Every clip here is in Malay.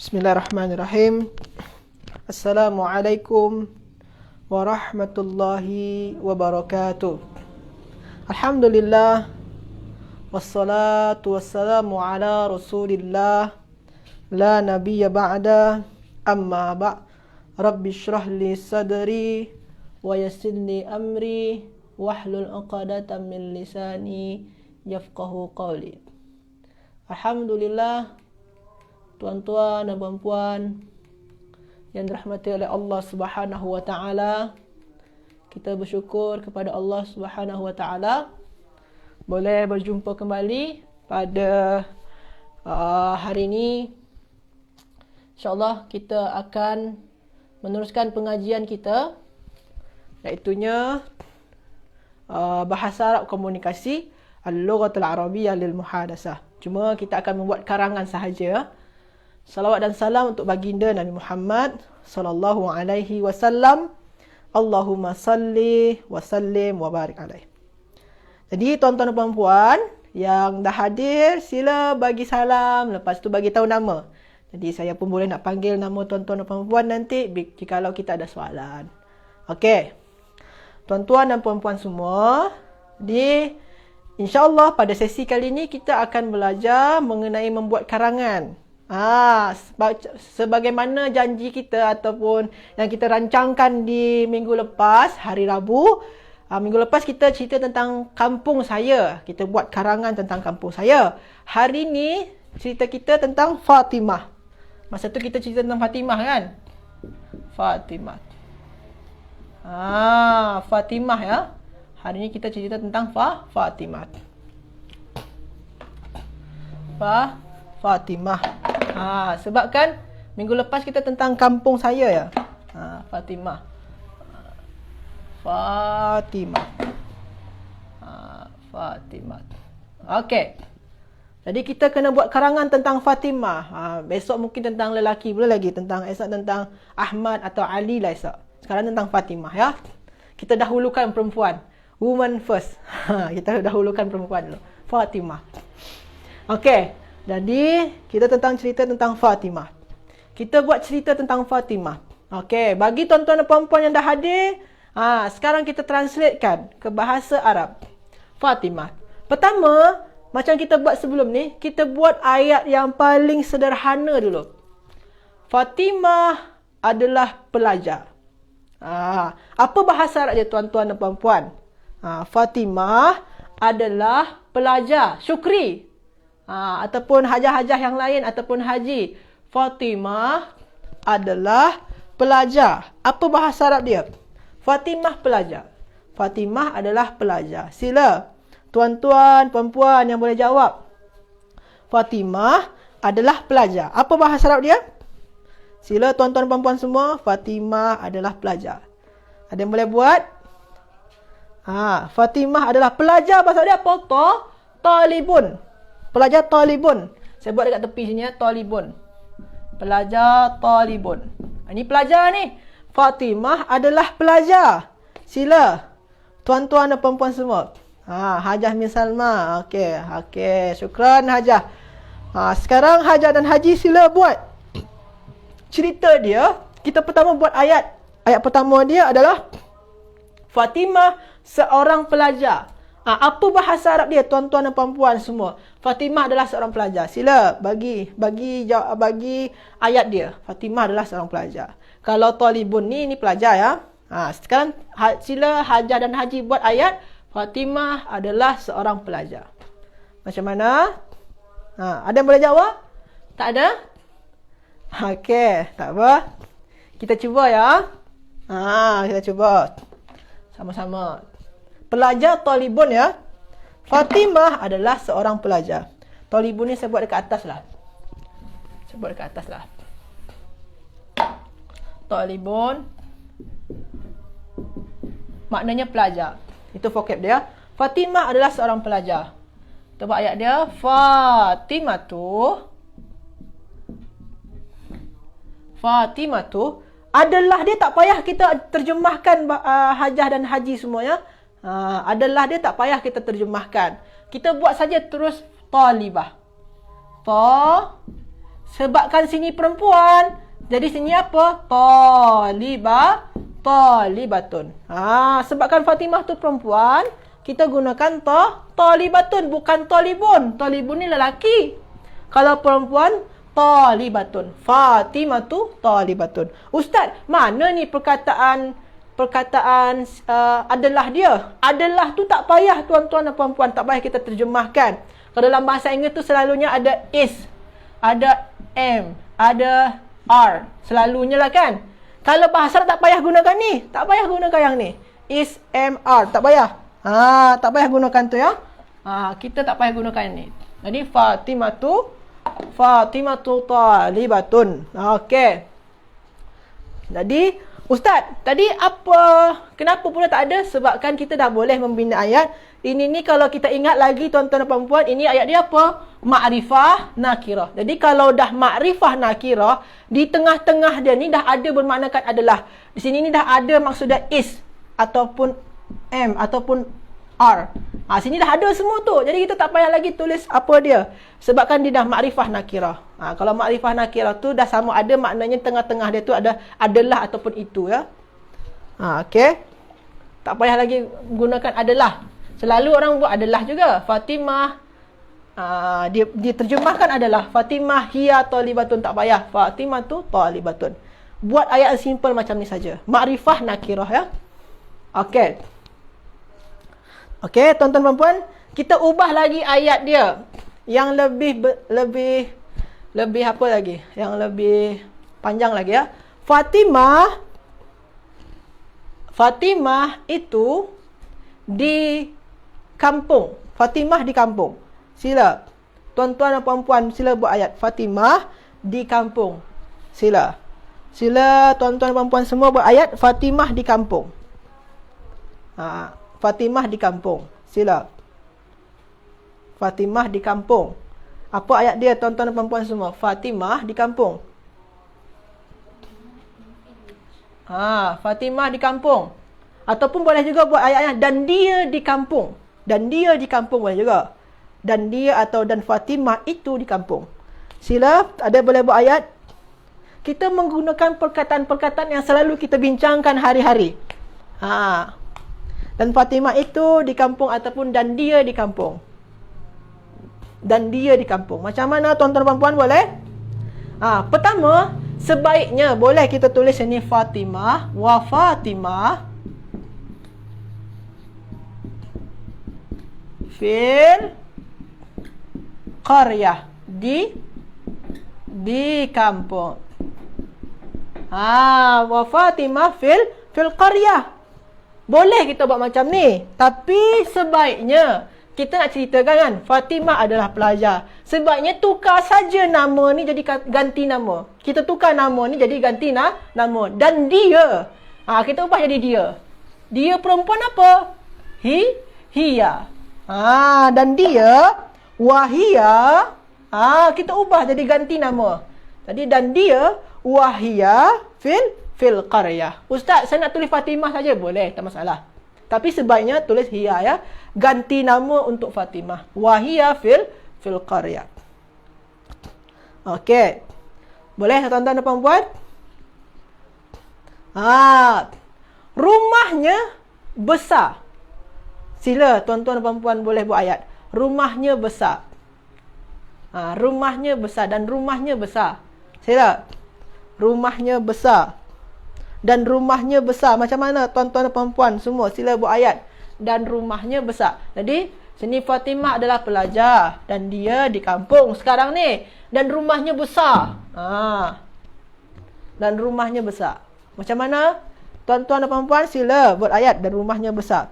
Bismillahirrahmanirrahim. Assalamualaikum warahmatullahi wabarakatuh. Alhamdulillah. Wassalatu wassalamu ala rasulillah. La nabiyya ba'da. Amma ba' Rabbi syrah li sadri wa yassir li amri wahlul 'uqdatam min lisani yafqahu qawli. Alhamdulillah, tuan-tuan dan puan-puan yang dirahmati oleh Allah Subhanahu wa taala, kita bersyukur kepada Allah Subhanahu wa taala boleh berjumpa kembali pada hari ini. InsyaAllah kita akan meneruskan pengajian kita, iaitunya bahasa Arab komunikasi, Al-Lughatul Arabiyyah lil Muhadasah. Cuma kita akan membuat karangan sahaja. Salawat dan salam untuk baginda Nabi Muhammad sallallahu alaihi wasallam. Allahumma salli wa sallim wa barik alaihi. Jadi tuan-tuan dan puan-puan yang dah hadir, sila bagi salam, lepas tu bagi tahu nama. Jadi saya pun boleh nak panggil nama tuan-tuan dan puan-puan nanti jikalau kita ada soalan. Okey. Tuan-tuan dan puan-puan semua, InsyaAllah pada sesi kali ini kita akan belajar mengenai membuat karangan. Sebagaimana janji kita ataupun yang kita rancangkan di minggu lepas, hari Rabu. Minggu lepas kita cerita tentang kampung saya. Kita buat karangan tentang kampung saya. Hari ini cerita kita tentang Fatimah. Masa tu kita cerita tentang Fatimah kan? Fatimah. Fatimah ya. Hari ini kita cerita tentang Fatimah. Fatimah. Sebab kan minggu lepas kita tentang kampung saya ya. Fatimah. Fatimah. Okey. Jadi kita kena buat karangan tentang Fatimah. Besok mungkin tentang lelaki, boleh lagi esok tentang Ahmad atau Ali lah esok. Sekarang tentang Fatimah ya. Kita dahulukan perempuan. Woman first. Kita dahulukan perempuan dulu. Fatimah. Okey. Jadi, kita cerita tentang Fatimah. Kita buat cerita tentang Fatimah. Okey. Bagi tuan-tuan dan puan-puan yang dah hadir, sekarang kita translatekan ke bahasa Arab. Fatimah. Pertama, macam kita buat sebelum ni, kita buat ayat yang paling sederhana dulu. Fatimah adalah pelajar. Apa bahasa Arab dia tuan-tuan dan puan-puan? Fatimah adalah pelajar. Syukri. Ataupun hajah-hajah yang lain ataupun haji. Fatimah adalah pelajar. Apa bahasa Arab dia? Fatimah pelajar. Fatimah adalah pelajar. Sila tuan-tuan, puan-puan yang boleh jawab. Fatimah adalah pelajar. Apa bahasa Arab dia? Sila tuan-tuan, puan-puan semua. Fatimah adalah pelajar. Ada yang boleh buat? Fatimah adalah pelajar. Bahasa dia apa? Talibun. Pelajar talibun. Saya buat dekat tepi sini ya. Talibun. Pelajar talibun. Ini pelajar ni. Fatimah adalah pelajar. Sila tuan-tuan dan puan-puan semua. Hajah min Salma. Okey. Syukran Hajah. Sekarang Hajah dan Haji sila buat cerita dia. Kita pertama buat ayat. Ayat pertama dia adalah Fatimah seorang pelajar. Apa bahasa Arab dia tuan-tuan dan puan-puan semua? Fatimah adalah seorang pelajar. Sila bagi ayat dia. Fatimah adalah seorang pelajar. Kalau talibun ni pelajar ya. Sekarang sila Hajah dan Haji buat ayat Fatimah adalah seorang pelajar. Macam mana? Ada yang boleh jawab? Tak ada? Okey, tak apa. Kita cuba ya. Kita cuba. Sama-sama. Pelajar talibun ya. Fatimah adalah seorang pelajar. Talibun ni saya buat dekat atas lah. Talibun maknanya pelajar. Itu vocab dia. Fatimah adalah seorang pelajar. Kita buat ayat dia. Fatimah tu adalah, dia tak payah kita terjemahkan Hajah dan Haji semuanya. Adalah dia tak payah kita terjemahkan. Kita buat saja terus talibah. Sebabkan sini perempuan, jadi sini apa? Talibatun. Sebabkan Fatimah tu perempuan, kita gunakan talibatun, bukan talibun. Talibun ni lelaki. Kalau perempuan, talibatun. Fatimah tu talibatun. Ustaz, mana ni perkataan adalah dia? Adalah tu tak payah tuan-tuan dan puan-puan, tak payah kita terjemahkan. Kalau dalam bahasa Inggeris tu selalunya ada is, ada am, ada are. Selalunya lah kan. Kalau bahasa Arab tak payah gunakan ni. Tak payah gunakan yang ni. Is, am, are. Tak payah. Tak payah gunakan tu ya. Kita tak payah gunakan ni. Jadi Fatimatu talibatun. Okey. Jadi Ustaz, tadi kenapa pula tak ada? Sebabkan kita dah boleh membina ayat. Ini ni kalau kita ingat lagi tuan-tuan dan puan-puan, ini ayat dia apa? Ma'rifah nakirah. Jadi kalau dah ma'rifah nakirah, di tengah-tengah dia ni dah ada bermaknakan adalah. Di sini ni dah ada maksudnya is ataupun am ataupun are. Sini dah ada semua tu. Jadi kita tak payah lagi tulis apa dia. Sebabkan dia dah ma'rifah nakirah. Kalau ma'rifah nakirah tu dah sama ada maknanya tengah-tengah dia tu ada adalah ataupun itu ya. Okey. Tak payah lagi gunakan adalah. Selalu orang buat adalah juga. Fatimah dia terjemahkan adalah Fatimah hiya talibatun, tak payah. Fatimah tu talibatun. Buat ayat simple macam ni saja. Ma'rifah nakirah ya. Okey. Okey, tuan-tuan dan puan, kita ubah lagi ayat dia yang lebih apa lagi? Yang lebih panjang lagi ya. Fatimah itu di kampung. Fatimah di kampung. Sila. Tuan-tuan dan puan-puan, sila buat ayat. Fatimah di kampung. Sila. Sila tuan-tuan dan puan-puan semua buat ayat. Fatimah di kampung. Fatimah di kampung. Sila. Fatimah di kampung. Apa ayat dia tuan-tuan dan puan-puan semua? Fatimah di kampung. Fatimah di kampung. Ataupun boleh juga buat ayatnya dan dia di kampung. Dan dia di kampung boleh juga. Dan dia atau dan Fatimah itu di kampung. Sila, ada boleh buat ayat. Kita menggunakan perkataan-perkataan yang selalu kita bincangkan hari-hari. Dan Fatimah itu di kampung ataupun dan dia di kampung. Dan dia di kampung. Macam mana tuan-tuan dan puan-puan boleh? Pertama, sebaiknya boleh kita tulis ini Fatimah wa Fatimah fil qaryah, di kampung. Wa Fatimah fil qaryah. Boleh kita buat macam ni. Tapi sebaiknya kita nak ceritakan kan, Fatimah adalah pelajar. Sebaiknya tukar saja nama ni jadi ganti nama. Kita tukar nama ni jadi ganti nama. Dan dia, kita ubah jadi dia. Dia perempuan apa? Hiya. Dan dia, wahia. Kita ubah jadi ganti nama. Jadi dan dia, wahia fil qaryah. Ustaz, saya nak tulis Fatimah saja. Boleh, tak masalah. Tapi sebaiknya tulis hiya ya. Ganti nama untuk Fatimah. Wahia fil qaryah. Okey. Boleh tuan-tuan dan puan-puan? Rumahnya besar. Sila tuan-tuan dan puan-puan boleh buat ayat. Rumahnya besar. Rumahnya besar dan rumahnya besar. Sila. Rumahnya besar. Dan rumahnya besar. Macam mana tuan-tuan dan puan-puan semua sila buat ayat. Dan rumahnya besar. Jadi sini Fatimah adalah pelajar dan dia di kampung sekarang ni. Dan rumahnya besar. Dan rumahnya besar. Macam mana tuan-tuan dan puan-puan sila buat ayat dan rumahnya besar.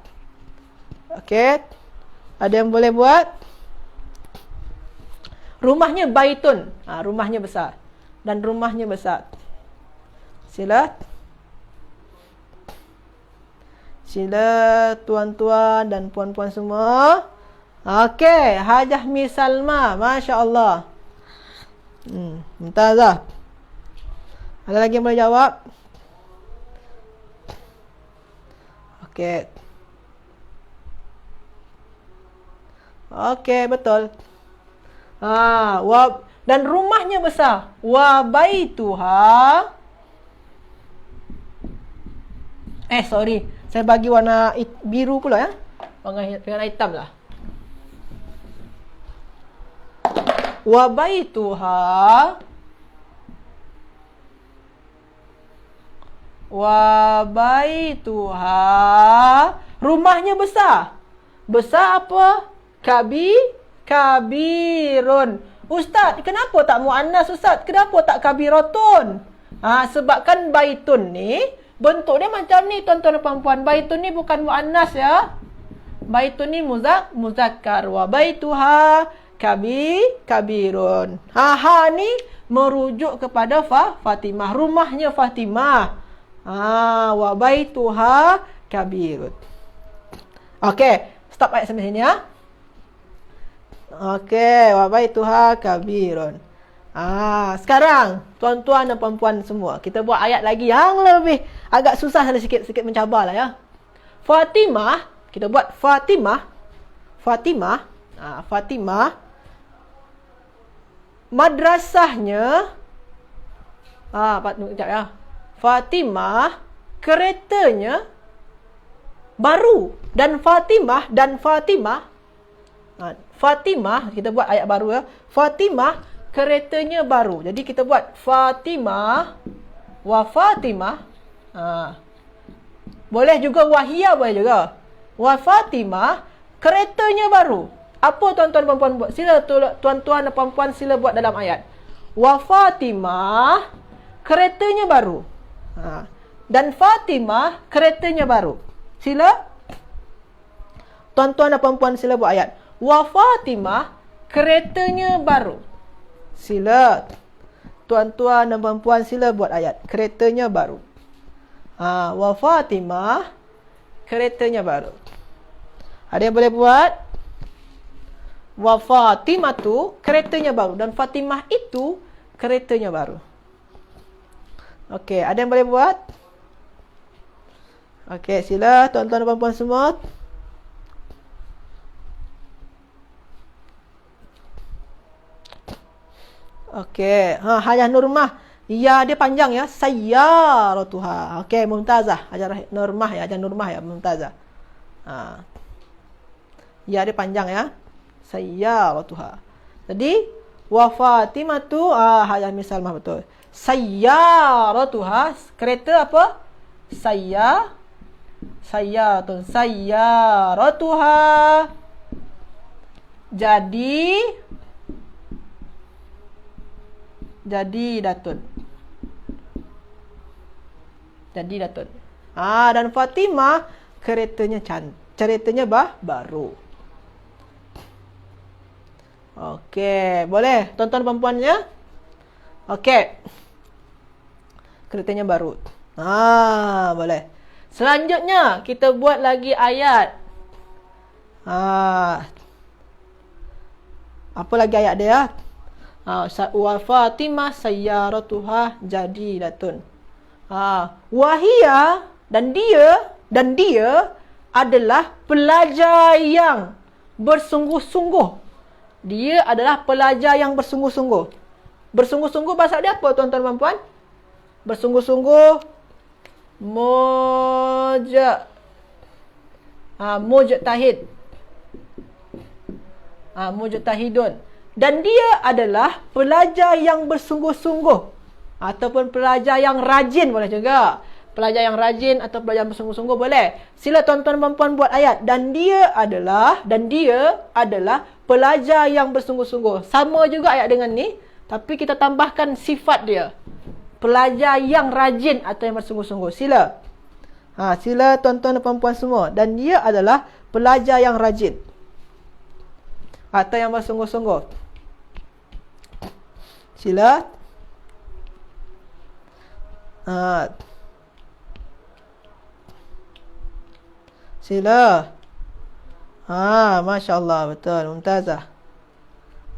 Okey. Ada yang boleh buat? Rumahnya baitun. Rumahnya besar. Dan rumahnya besar. Sila. Sila tuan-tuan dan puan-puan semua. Okey, Hajah Miss Salma, masya-Allah. Mumtazah. Ada lagi yang boleh jawab? Okey. Okey, betul. Dan rumahnya besar. Wa baituha. Sorry. Saya bagi warna biru pula ya. Warna hitam lah. Wa baituha. Wa baituha. Rumahnya besar. Besar apa? Kabirun. Ustaz, kenapa tak muannas Ustaz? Kenapa tak kabiratun? Sebabkan baitun ni bentuk dia macam ni tuan-tuan dan puan-puan. Baitun ni bukan muannas ya. Baitun ni muzakkar. Wa baituha kabirun. Ni merujuk kepada Fatimah. Rumahnya Fatimah. Wa baituha kabirun. Okey, stop ayat sampai sini ya. Okey, wa baituha kabirun. Sekarang tuan-tuan dan puan-puan semua, kita buat ayat lagi yang lebih agak susah sikit mencabarlah ya. Fatimah, kita buat Fatimah. Fatimah. Madrasahnya sekejap ya. Fatimah keretanya baru dan Fatimah Fatimah, kita buat ayat baru ya. Fatimah keretanya baru. Jadi kita buat Fatimah wa Fatimah. Boleh juga wahia boleh juga. Wa Fatimah keretanya baru. Apa tuan-tuan dan puan-puan buat? Sila tuan-tuan dan puan-puan sila buat dalam ayat. Wa Fatimah keretanya baru. Dan Fatimah keretanya baru. Sila tuan-tuan dan puan-puan sila buat ayat. Wa Fatimah keretanya baru. Sila tuan-tuan dan puan-puan sila buat ayat. Keretanya baru. Wa Fatimah keretanya baru. Ada yang boleh buat? Wa Fatimah tu keretanya baru. Dan Fatimah itu keretanya baru. Okey, ada yang boleh buat? Okey, sila tuan-tuan dan puan-puan semua. Okey, Hajah Nurmah. Ya, dia panjang ya. Sayyaratuha. Okey, Mumtazah. Hajah Nurmah ya, Hajah Nurmah ya, Mumtazah. Ya, dia panjang ya. Sayyaratuha. Jadi, wa Fatimatu, Hajah Misalmah betul. Sayyaratuha, kereta apa? Sayyaratun. Sayyaratuha. Jadi datun. Dan Fatimah ceritanya baru. Okey, boleh tuan-tuan perempuannya? Okey. Ceritanya baru. Boleh. Selanjutnya kita buat lagi ayat. Apa lagi ayat dia? Wa Fatimah sayyaratuha jadidatun. Wahia dan dia adalah pelajar yang bersungguh-sungguh. Dia adalah pelajar yang bersungguh-sungguh. Bersungguh-sungguh bahasa dia apa tuan-tuan dan puan? Bersungguh-sungguh mujtahid. Mujtahidun. Dan dia adalah pelajar yang bersungguh-sungguh. Ataupun pelajar yang rajin boleh juga. Pelajar yang rajin atau pelajar yang bersungguh-sungguh boleh. Sila tuan-tuan dan puan buat ayat. Dan dia adalah pelajar yang bersungguh-sungguh. Sama juga ayat dengan ni. Tapi kita tambahkan sifat dia. Pelajar yang rajin atau yang bersungguh-sungguh. Sila. Sila tuan-tuan dan puan semua. Dan dia adalah pelajar yang rajin. Atau yang bersungguh-sungguh. Sila. Sila. Masya Allah. Betul. Mumtazah.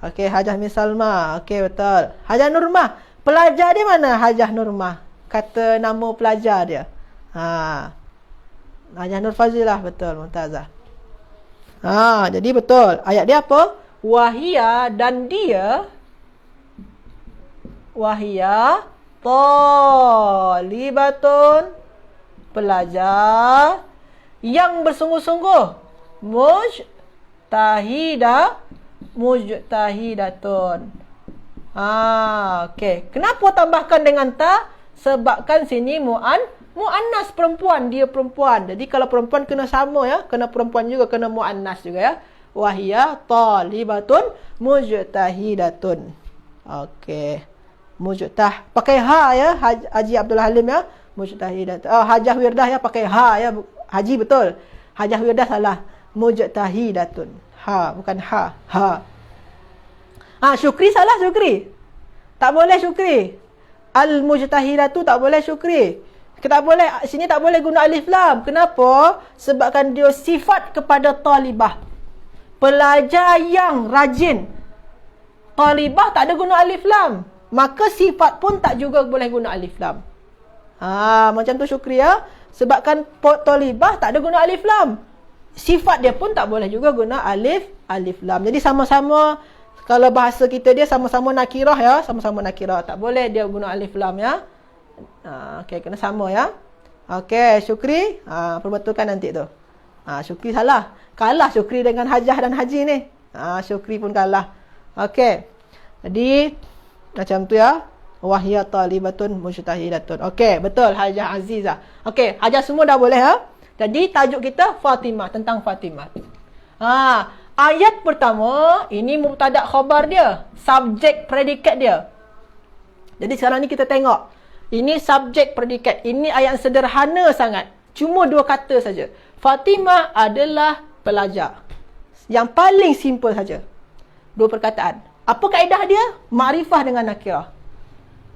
Okey, Hajah Misalma. Okey, betul. Hajah Nurmah. Pelajar di mana Hajah Nurmah? Kata nama pelajar dia. Hajah Nur Fazilah. Betul. Mumtazah. Jadi betul. Ayat dia apa? Wahia dan dia Wahia talibatun. Pelajar yang bersungguh-sungguh. Mujtahidatun. Okey. Kenapa tambahkan dengan ta? Sebabkan sini muannas perempuan, dia perempuan. Jadi kalau perempuan kena sama ya, kena perempuan juga, kena muannas juga ya. Wahia talibatun mujtahidatun. Okey. Pakai ha ya, Haji Abdul Halim ya. Mujtahidatun. Hajah Wirdah ya, pakai ha ya. Haji betul. Hajah Wirdah salah. Mujtahidatun. Ha, bukan ha. Ha. Syukri salah, Syukri. Tak boleh Syukri. Al-mujtahidatu tak boleh Syukri. Tak boleh, sini tak boleh guna alif lam. Kenapa? Sebabkan dia sifat kepada talibah. Pelajar yang rajin. Talibah tak ada guna alif lam. Maka sifat pun tak juga boleh guna alif lam. Macam tu Syukri ya. Sebabkan talibah tak ada guna alif lam. Sifat dia pun tak boleh juga guna alif lam. Jadi sama-sama, kalau bahasa kita dia sama-sama nakirah ya. Sama-sama nakirah. Tak boleh dia guna alif lam ya. Okey, kena sama ya. Okey, Syukri. Perbetulkan nanti tu. Syukri salah. Kalah Syukri dengan Hajah dan Haji ni. Syukri pun kalah. Okey. Jadi macam tu ya. Wahia talibatun mujtahidatun. Okey, betul Hajah Azizah. Okey, Hajah semua dah boleh ha. Jadi tajuk kita Fatimah, tentang Fatimah. Ayat pertama ini mubtada khabar dia, subjek predikat dia. Jadi sekarang ni kita tengok. Ini subjek predikat. Ini ayat sederhana sangat. Cuma 2 kata saja. Fatimah adalah pelajar. Yang paling simple saja. 2 perkataan. Apa kaedah dia? Makrifah dengan nakirah.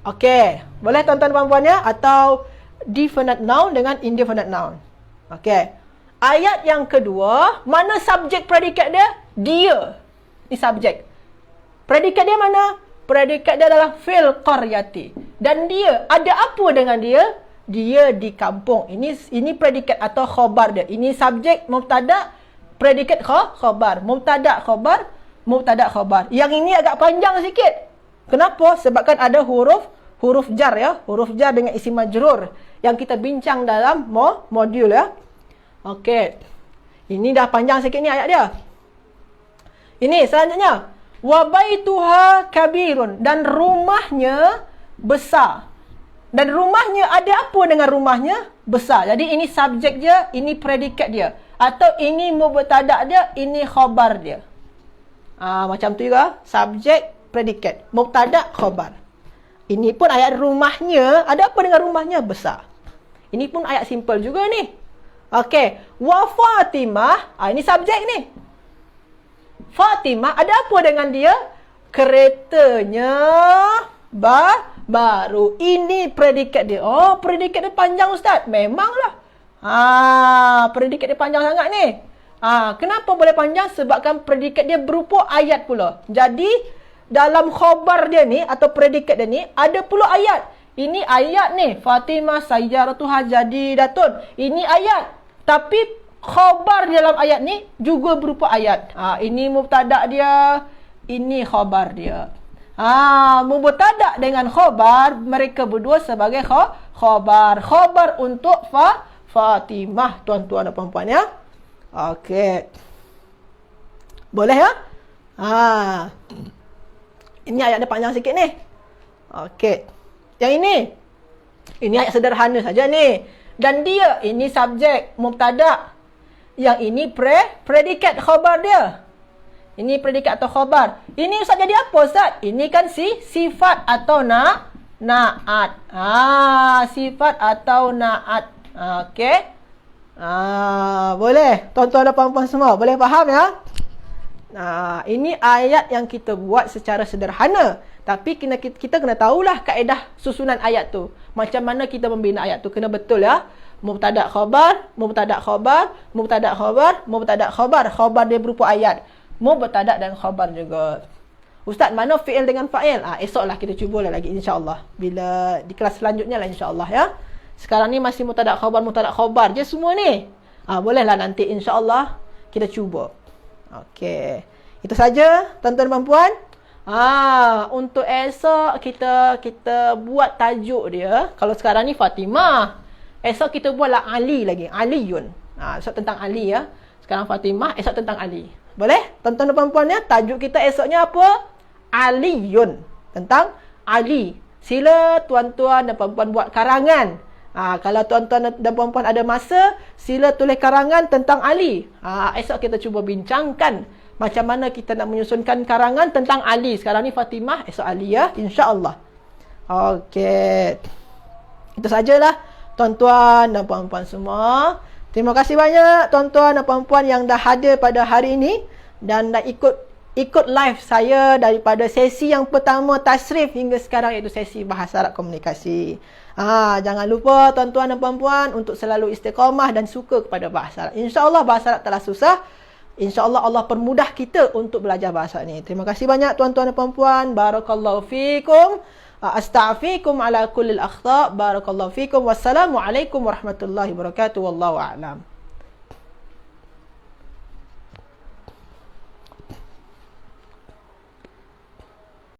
Okey. Boleh tuan-tuan dan puan-puannya? Atau definite noun dengan indefinite noun. Okey. Ayat yang kedua, mana subjek predikat dia? Dia. Ini subjek. Predikat dia mana? Predikat dia adalah fil qaryati. Dan dia, ada apa dengan dia? Dia di kampung. Ini predikat atau khabar dia. Ini subjek, mubtada, predikat khabar. Mubtada khabar. Yang ini agak panjang sikit. Kenapa? Sebabkan ada huruf jar ya. Huruf jar dengan isim majrur yang kita bincang dalam modul ya. Okey. Ini dah panjang sikit ni ayat dia. Ini selanjutnya. Wa baituha kabirun, dan rumahnya besar. Dan rumahnya, ada apa dengan rumahnya? Besar. Jadi ini subjek dia, ini predikat dia. Atau ini mubtada dia, ini khabar dia. Macam tu juga. Subjek, predikat. Mubtada, khabar. Ini pun ayat rumahnya. Ada apa dengan rumahnya? Besar. Ini pun ayat simple juga ni. Okey. Wa Fatimah. Ini subjek ni. Fatimah. Ada apa dengan dia? Keretanya baru. Ini predikat dia. Oh, predikat dia panjang Ustaz. Memanglah. Predikat dia panjang sangat ni. Kenapa boleh panjang? Sebabkan predikat dia berupa ayat pula. Jadi, dalam khabar dia ni, atau predikat dia ni, ada pula ayat. Ini ayat ni. Fatimah sayyaratuha jadidatun. Ini ayat. Tapi, khabar dalam ayat ni juga berupa ayat. Ini mubtada dia. Ini khabar dia. Mubtada dengan khabar, mereka berdua sebagai khabar. Khabar untuk Fatimah, tuan-tuan dan puan-puan ya. Okey. Boleh ya? Ini ayat dia panjang sikit ni. Okey. Yang ini. Ini ayat sederhana saja ni. Dan dia, ini subjek, mubtada. Yang ini predikat khabar dia. Ini predikat atau khabar. Ini Ustaz jadi apa Ustaz? Ini kan sifat atau na'at. Sifat atau na'at. Okey. Boleh. Tuan-tuan dan puan-puan semua. Boleh faham ya? Ini ayat yang kita buat secara sederhana. Tapi kita kena tahulah kaedah susunan ayat tu. Macam mana kita membina ayat tu. Kena betul ya. Mubtada khabar, mubtada khabar, mubtada khabar, mubtada khabar. Khabar dia berupa ayat. Mubtada dan khabar juga. Ustaz, mana fi'il dengan fa'il? Esoklah kita cubalah lagi insya-Allah. Bila di kelas selanjutnya lah insya-Allah ya. Sekarang ni masih mubtada khabar je semua ni. Bolehlah nanti insya-Allah kita cuba. Okey. Itu saja tuan-tuan dan puan-puan. Untuk esok kita buat tajuk dia. Kalau sekarang ni Fatimah. Esok kita buatlah Ali lagi. Aliyun. Esok tentang Ali ya. Sekarang Fatimah, esok tentang Ali. Boleh? Tuan-tuan dan puan-puan ya, tajuk kita esoknya apa? Aliyun. Tentang Ali. Sila tuan-tuan dan puan-puan buat karangan. Kalau tuan-tuan dan puan-puan ada masa, sila tulis karangan tentang Ali. Esok kita cuba bincangkan macam mana kita nak menyusunkan karangan tentang Ali. Sekarang ni Fatimah, esok Ali ya, insya-Allah. Okey. Itu sajalah tuan-tuan dan puan-puan semua. Terima kasih banyak tuan-tuan dan puan-puan yang dah hadir pada hari ini dan dah ikut live saya daripada sesi yang pertama tasrif hingga sekarang, iaitu sesi bahasa Arab komunikasi. Jangan lupa tuan-tuan dan puan-puan untuk selalu istiqamah dan suka kepada bahasa Arab. InsyaAllah bahasa Arab telah susah. InsyaAllah Allah permudah kita untuk belajar bahasa ini. Terima kasih banyak tuan-tuan dan puan-puan. Barakallahu fiikum. Astaghfirukum ala kullil akhta. Barakallahu fiikum. Wassalamualaikum warahmatullahi wabarakatuh. Wallahu a'lam.